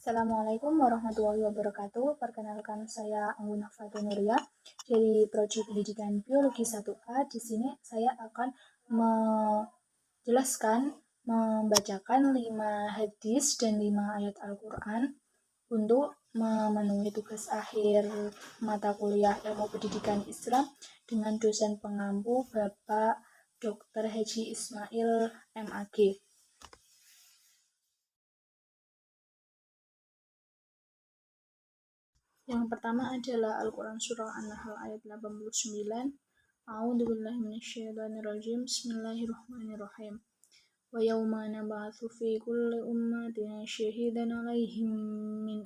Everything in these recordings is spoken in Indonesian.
Assalamualaikum warahmatullahi wabarakatuh. Perkenalkan saya Anggun Hafatu Nuria dari Prodi Pendidikan Biologi 1A. Di sini saya akan membacakan 5 hadis dan 5 ayat Al-Quran untuk memenuhi tugas akhir mata kuliah Ilmu Pendidikan Islam dengan dosen pengampu Bapak Dr. Haji Ismail MAG. Yang pertama adalah Al-Quran Surah An-Nahl ayat 89. A'udzubillahi minasyaitonirrajim. Bismillahirrahmanirrahim. Wa yawma nab'atsu fi kulli ummatin syahidan 'alaihim min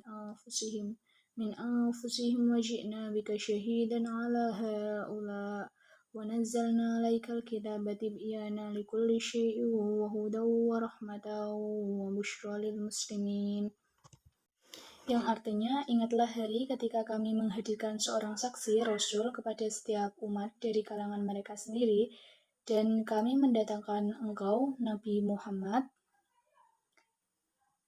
anfusihim wa ji'na bika syahidan 'ala ha'ula wa nazzalna 'alaikal kitaba tibyana likulli syai'in wa hudan wa rahmatan wa busyra lil muslimin. Yang artinya, ingatlah hari ketika kami menghadirkan seorang saksi, Rasul, kepada setiap umat dari kalangan mereka sendiri, dan kami mendatangkan engkau, Nabi Muhammad,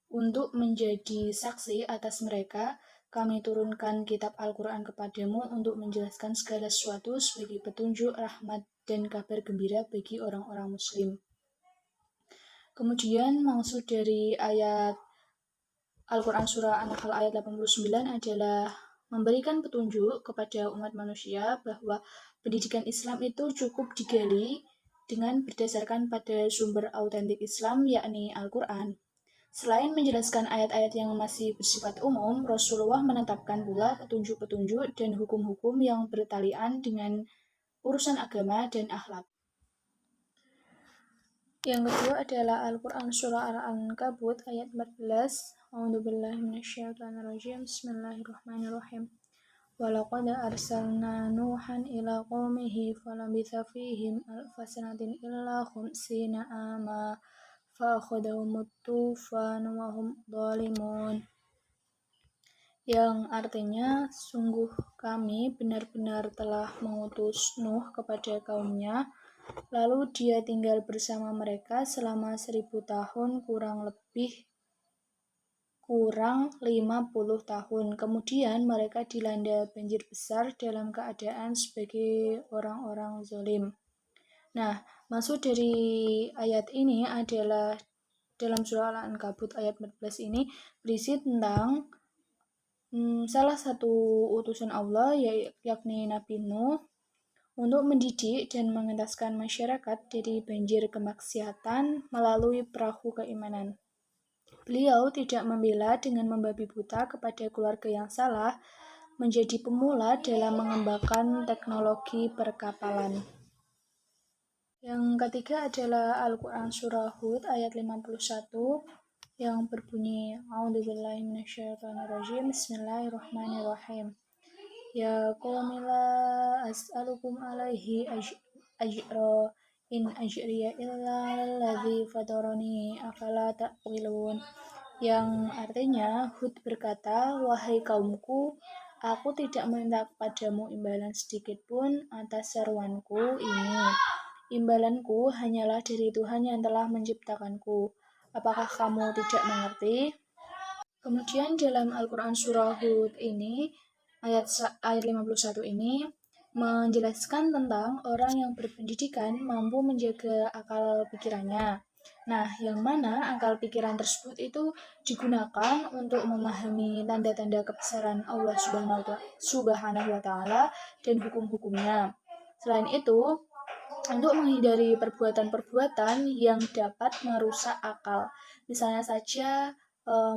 untuk menjadi saksi atas mereka. Kami turunkan kitab Al-Quran kepadamu untuk menjelaskan segala sesuatu sebagai petunjuk, rahmat, dan kabar gembira bagi orang-orang muslim. Kemudian maksud dari ayat Al-Quran Surah An-Nahl ayat 89 adalah memberikan petunjuk kepada umat manusia bahwa pendidikan Islam itu cukup digali dengan berdasarkan pada sumber autentik Islam, yakni Al-Quran. Selain menjelaskan ayat-ayat yang masih bersifat umum, Rasulullah menetapkan pula petunjuk-petunjuk dan hukum-hukum yang bertalian dengan urusan agama dan akhlak. Yang kedua adalah Al-Quran Surah Al-Ankabut ayat 14. A'udzubillahi minasyaitonirrajim. Bismillahirrahmanirrahim. Walaqad arsalna Nuhan ila qaumihi falabitha fihim alfa sanatin illa khamsina ama fa akhadhahumut tufan wa hum dhalimun. Yang artinya, sungguh kami benar-benar telah mengutus Nuh kepada kaumnya, lalu dia tinggal bersama mereka selama 1000 tahun kurang 50 tahun. Kemudian mereka dilanda banjir besar dalam keadaan sebagai orang-orang zalim. Nah, maksud dari ayat ini adalah dalam surah Al-Ankabut ayat 14 ini berisi tentang salah satu utusan Allah, yakni Nabi Nuh, untuk mendidik dan mengentaskan masyarakat dari banjir kemaksiatan melalui perahu keimanan. Beliau tidak membela dengan membabi buta kepada keluarga yang salah, menjadi pemula dalam mengembangkan teknologi perkapalan. Yang ketiga adalah Al-Quran Surah Hud ayat 51 yang berbunyi A'udzubillahi minasyaitonirrajim. Bismillahirrahmanirrahim. Ya qaumi la as'alukum alaihi ajra in ajriya illa alladzi fatarani afala ta'qilun. Yang artinya, Hud berkata, wahai kaumku, aku tidak meminta kepadamu imbalan sedikit pun atas seruanku ini. Imbalanku hanyalah dari Tuhan yang telah menciptakanku. Apakah kamu tidak mengerti? Kemudian dalam Al-Quran Surah Hud ini, ayat 51 ini menjelaskan tentang orang yang berpendidikan mampu menjaga akal pikirannya. Nah, yang mana akal pikiran tersebut itu digunakan untuk memahami tanda-tanda kebesaran Allah Subhanahu wa Ta'ala dan hukum-hukumnya. Selain itu, untuk menghindari perbuatan-perbuatan yang dapat merusak akal, misalnya saja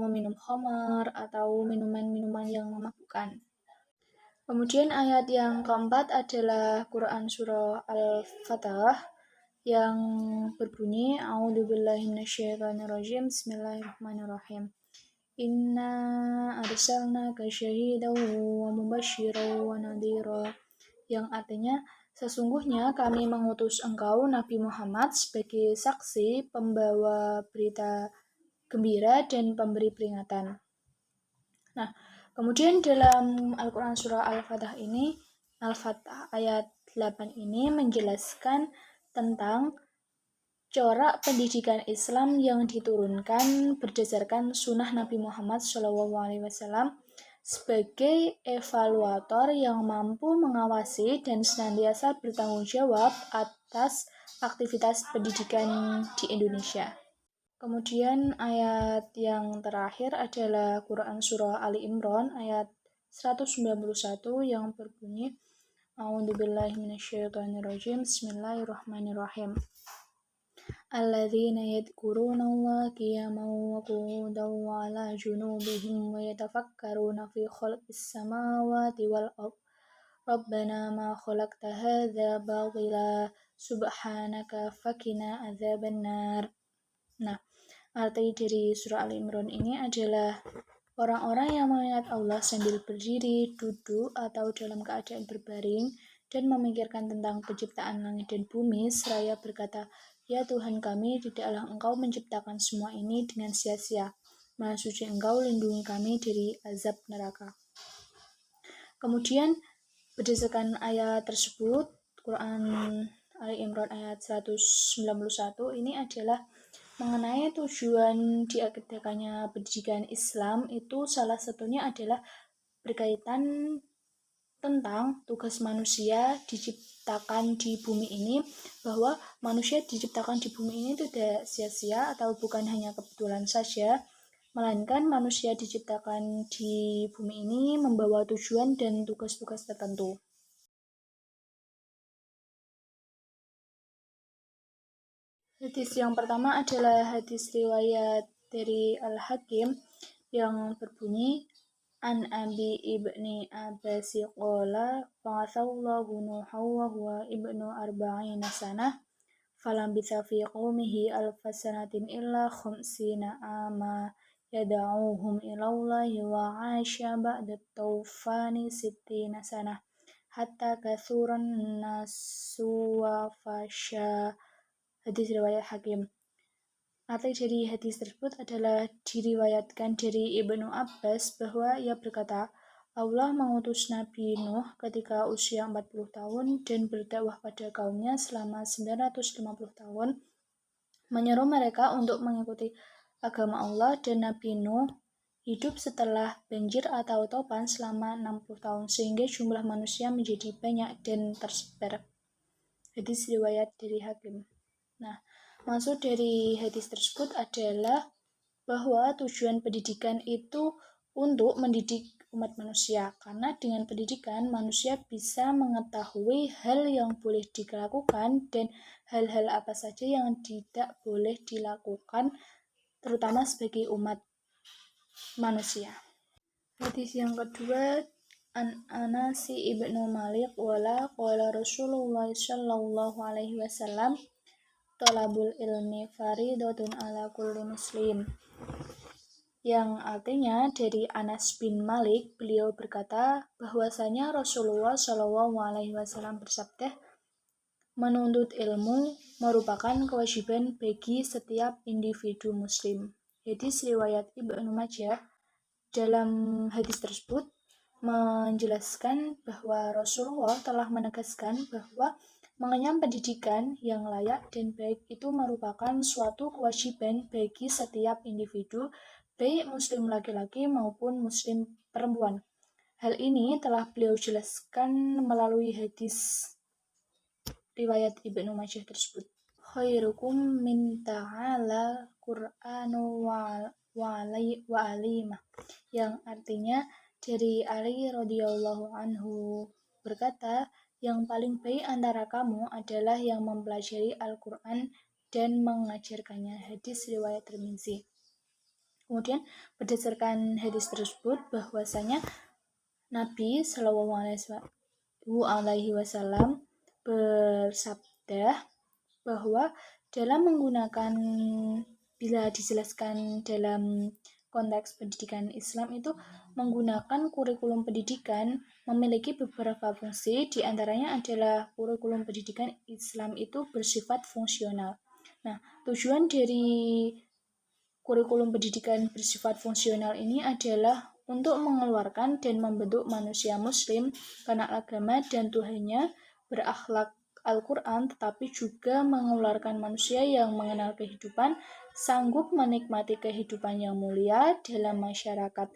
meminum khamar atau minuman-minuman yang memabukkan. Kemudian ayat yang keempat adalah Quran Surah Al-Fatah yang berbunyi A'udzubillahi minasyaitonirrajim. Bismillahirrahmanirrahim. Inna arsalnaka syahidan wa mubasysyiran wa nadhira. Yang artinya, sesungguhnya kami mengutus engkau Nabi Muhammad sebagai saksi, pembawa berita gembira dan pemberi peringatan. Nah, kemudian dalam Al-Quran Surah Al-Fatah ini, Al-Fatah ayat 8 ini menjelaskan tentang corak pendidikan Islam yang diturunkan berdasarkan sunnah Nabi Muhammad SAW sebagai evaluator yang mampu mengawasi dan senantiasa bertanggung jawab atas aktivitas pendidikan di Indonesia. Kemudian ayat yang terakhir adalah Quran Surah Ali Imran ayat 191 yang berbunyi A'udzubillahi minasyaitonirrajim. Bismillahirrahmanirrahim. Alladzina yadhkurunallaha qiyaman wa qu'udan wa 'ala junubihim wa yatafakkaruna fi khalqis samawati wal ardh. Rabbana ma khalaqta hadza batila subhanaka faqina adzabannar. Nah, arti dari surah Ali Imran ini adalah orang-orang yang mengingat Allah sambil berdiri, duduk, atau dalam keadaan berbaring dan memikirkan tentang penciptaan langit dan bumi seraya berkata, "Ya Tuhan kami, tidaklah Engkau menciptakan semua ini dengan sia-sia. Maha suci Engkau, lindungi kami dari azab neraka." Kemudian berdasarkan ayat tersebut, Quran Ali Imran ayat 191 ini adalah mengenai tujuan diadakannya pendidikan Islam itu salah satunya adalah berkaitan tentang tugas manusia diciptakan di bumi ini, bahwa manusia diciptakan di bumi ini tidak sia-sia atau bukan hanya kebetulan saja, melainkan manusia diciptakan di bumi ini membawa tujuan dan tugas-tugas tertentu. Hadis yang pertama adalah hadis riwayat dari Al-Hakim yang berbunyi An Abi ibni Abbasi qala ba'atsallahu Nuhan wa huwa ibnu arba'ina sanah falambitha fi qaumihi alfasanatin illa khamsina ama yada'uhum ilallahi wa 'asha ba'da tawfani sittina sanah hatta kathuran nasu wa fasha. Hadis riwayat Hakim. Arti dari hadis tersebut adalah diriwayatkan dari Ibnu Abbas bahwa ia berkata, Allah mengutus Nabi Nuh ketika usia 40 tahun dan berdakwah pada kaumnya selama 950 tahun, menyeru mereka untuk mengikuti agama Allah, dan Nabi Nuh hidup setelah banjir atau topan selama 60 tahun sehingga jumlah manusia menjadi banyak dan tersebar. Hadis riwayat dari Hakim. Nah, maksud dari hadis tersebut adalah bahwa tujuan pendidikan itu untuk mendidik umat manusia, karena dengan pendidikan manusia bisa mengetahui hal yang boleh dilakukan dan hal-hal apa saja yang tidak boleh dilakukan, terutama sebagai umat manusia. Hadis yang kedua, An Anas ibnu Malik wala qala Rasulullah sallallahu alaihi wasallam Thalabul ilmi faridatun ala kulli muslim, yang artinya dari Anas bin Malik, beliau berkata bahwasanya Rasulullah SAW bersabda, menuntut ilmu merupakan kewajiban bagi setiap individu muslim. Hadis riwayat Ibnu Majah. Dalam hadis tersebut menjelaskan bahwa Rasulullah telah menegaskan bahwa mengenyam pendidikan yang layak dan baik itu merupakan suatu kewajiban bagi setiap individu, baik muslim laki-laki maupun muslim perempuan. Hal ini telah beliau jelaskan melalui hadis riwayat Ibnu Majah tersebut. Khairukum min ta'ala Qur'anu wa alimah, yang artinya dari Ali radhiyallahu anhu berkata, yang paling baik antara kamu adalah yang mempelajari Al-Quran dan mengajarkannya. Hadis riwayat Tirmizi. Kemudian berdasarkan hadis tersebut bahwasanya Nabi Shallallahu Alaihi Wasallam bersabda bahwa dalam menggunakan, bila dijelaskan dalam konteks pendidikan Islam itu, menggunakan kurikulum pendidikan memiliki beberapa fungsi, diantaranya adalah kurikulum pendidikan Islam itu bersifat fungsional. Nah, tujuan dari kurikulum pendidikan bersifat fungsional ini adalah untuk mengeluarkan dan membentuk manusia muslim karena agama dan Tuhannya berakhlak Al-Quran, tetapi juga mengeluarkan manusia yang mengenal kehidupan, sanggup menikmati kehidupan yang mulia dalam masyarakat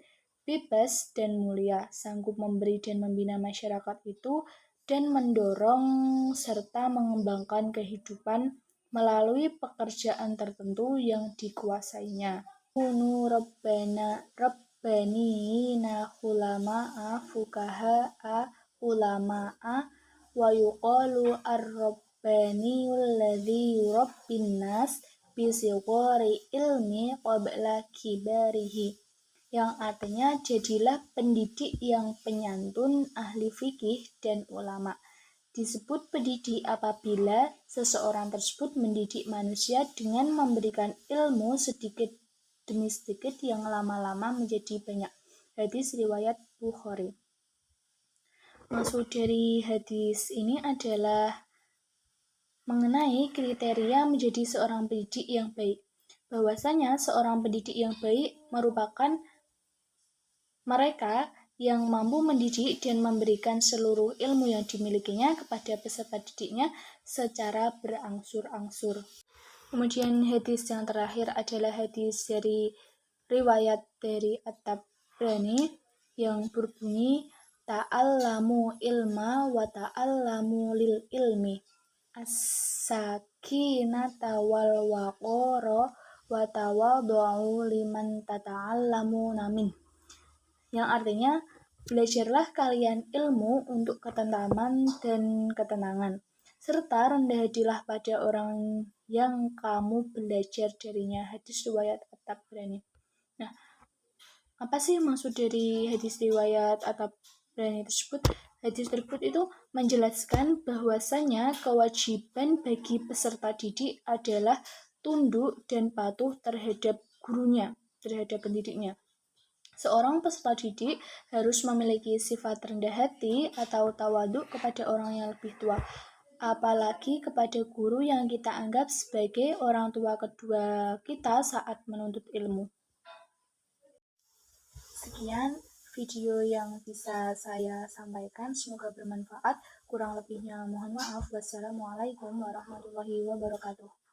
bebas dan mulia, sanggup memberi dan membina masyarakat itu, dan mendorong serta mengembangkan kehidupan melalui pekerjaan tertentu yang dikuasainya. Kunu Rabbanina khulama'a fukaha'a ulama'a wa yuqalu ar-rabbaniyul ladzi yurabbin nas bisigari ilmi qabla kibarihi, yang artinya jadilah pendidik yang penyantun, ahli fikih dan ulama. Disebut pendidik apabila seseorang tersebut mendidik manusia dengan memberikan ilmu sedikit demi sedikit yang lama-lama menjadi banyak. Hadis riwayat Bukhari. Maksud dari hadis ini adalah mengenai kriteria menjadi seorang pendidik yang baik. Bahwasanya seorang pendidik yang baik merupakan mereka yang mampu mendidik dan memberikan seluruh ilmu yang dimilikinya kepada peserta didiknya secara berangsur-angsur. Kemudian hadis yang terakhir adalah hadis dari riwayat dari At-Tabrani yang berbunyi ta'allamu ilma wa ta'allamu lil ilmi as-sakinata wal waqara wa tawadhu'u liman tata'allamuna min, yang artinya belajarlah kalian ilmu untuk ketentraman dan ketenangan, serta rendah hatilah pada orang yang kamu belajar darinya. Hadis riwayat At-Tabrani. Nah, apa sih maksud dari hadis riwayat At-Tabrani tersebut? Hadis tersebut itu menjelaskan bahwasanya kewajiban bagi peserta didik adalah tunduk dan patuh terhadap gurunya, terhadap pendidiknya. Seorang peserta didik harus memiliki sifat rendah hati atau tawaduk kepada orang yang lebih tua, apalagi kepada guru yang kita anggap sebagai orang tua kedua kita saat menuntut ilmu. Sekian video yang bisa saya sampaikan, semoga bermanfaat. Kurang lebihnya mohon maaf. Wassalamualaikum warahmatullahi wabarakatuh.